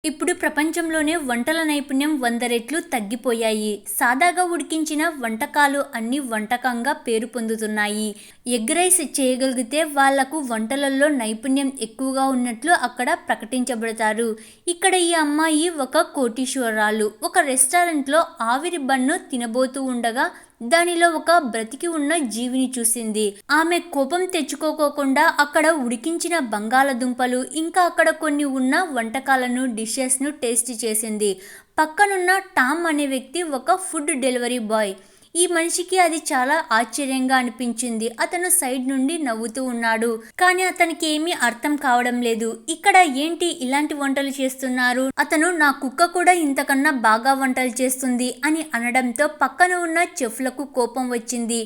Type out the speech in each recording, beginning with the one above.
ఇప్పుడు ప్రపంచంలోనే వంటల నైపుణ్యం 100 రెట్లు తగ్గిపోయాయి. సాదాగా ఉడికించిన వంటకాలు అన్ని వంటకంగా పేరు పొందుతున్నాయి. ఎగ్ రైస్ చేయగలిగితే వాళ్లకు వంటలలో నైపుణ్యం ఎక్కువగా ఉన్నట్లు అక్కడ ప్రకటించబడతారు. ఇక్కడ ఈ అమ్మాయి ఒక కోటీశ్వరురాలు. ఒక రెస్టారెంట్లో ఆవిరి బన్ను తినబోతూ ఉండగా దానిలో ఒక బ్రతికి ఉన్న జీవిని చూసింది. ఆమె కోపం తెచ్చుకోకుండా అక్కడ ఉడికించిన బంగాళదుంపలు ఇంకా అక్కడ కొన్ని ఉన్న వంటకాలను డిషెస్ ను టేస్ట్ చేసింది. పక్కనున్న టామ్ అనే వ్యక్తి ఒక ఫుడ్ డెలివరీ బాయ్. ఈ మనిషికి అది చాలా ఆశ్చర్యంగా అనిపించింది. అతను సైడ్ నుండి నవ్వుతూ ఉన్నాడు. కానీ అతనికి ఏమీ అర్థం కావడం లేదు. ఇక్కడ ఏంటి ఇలాంటి వంటలు చేస్తున్నారు? అతను నా కుక్క కూడా ఇంతకన్నా బాగా వంటలు చేస్తుంది అని అనడంతో పక్కన ఉన్న చెఫ్లకు కోపం వచ్చింది.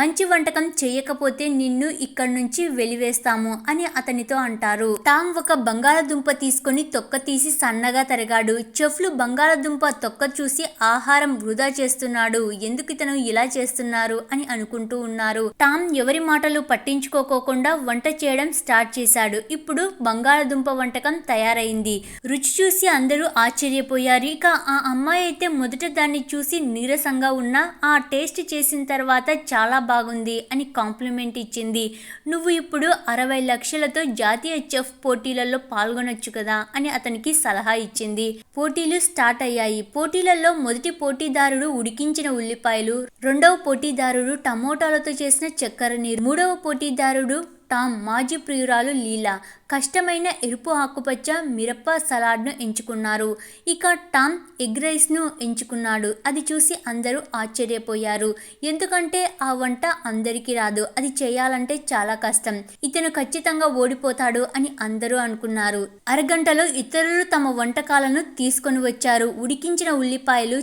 మంచి వంటకం చేయకపోతే నిన్ను ఇక్కడి నుంచి వెలివేస్తాము అని అతనితో అంటారు. టామ్ ఒక బంగాళదుంప తీసుకొని తొక్క తీసి సన్నగా తరిగాడు. చెఫ్లు బంగాళదుంప తొక్క చూసి ఆహారం వృధా చేస్తున్నాడు, ఎందుకు ఇతను ఇలా చేస్తున్నారు అని అనుకుంటూ ఉన్నారు. టామ్ ఎవరి మాటలు పట్టించుకోకుండా వంట చేయడం స్టార్ట్ చేశాడు. ఇప్పుడు బంగాళదుంప వంటకం తయారైంది. రుచి చూసి అందరూ ఆశ్చర్యపోయారు. ఇక ఆ అమ్మాయి అయితే మొదట దాన్ని చూసి నీరసంగా ఉన్నా ఆ టేస్ట్ చేసిన తర్వాత చాలా బాగుంది అని కాంప్లిమెంట్ ఇచ్చింది. నువ్వు ఇప్పుడు 60 లక్షలతో జాతీయ చెఫ్ పోటీలలో పాల్గొనొచ్చు కదా అని అతనికి సలహా ఇచ్చింది. పోటీలు స్టార్ట్ అయ్యాయి. పోటీలలో మొదటి పోటీదారుడు ఉడికించిన ఉల్లిపాయలు, రెండవ పోటీదారుడు టమోటాలతో చేసిన చక్కెర నీరు, మూడవ పోటీదారుడు టామ్ మాజీ ప్రియురాలు లీలా కష్టమైన ఎరుపు ఆకుపచ్చ మిరప సలాడ్ను ఎంచుకున్నారు. ఇక టామ్ ఎగ్ రైస్ను ఎంచుకున్నాడు. అది చూసి అందరూ ఆశ్చర్యపోయారు. ఎందుకంటే ఆ వంట అందరికీ రాదు. అది చేయాలంటే చాలా కష్టం. ఇతను ఖచ్చితంగా ఓడిపోతాడు అని అందరూ అనుకున్నారు. అరగంటలో ఇతరులు తమ వంటకాలను తీసుకొని వచ్చారు. ఉడికించిన ఉల్లిపాయలు,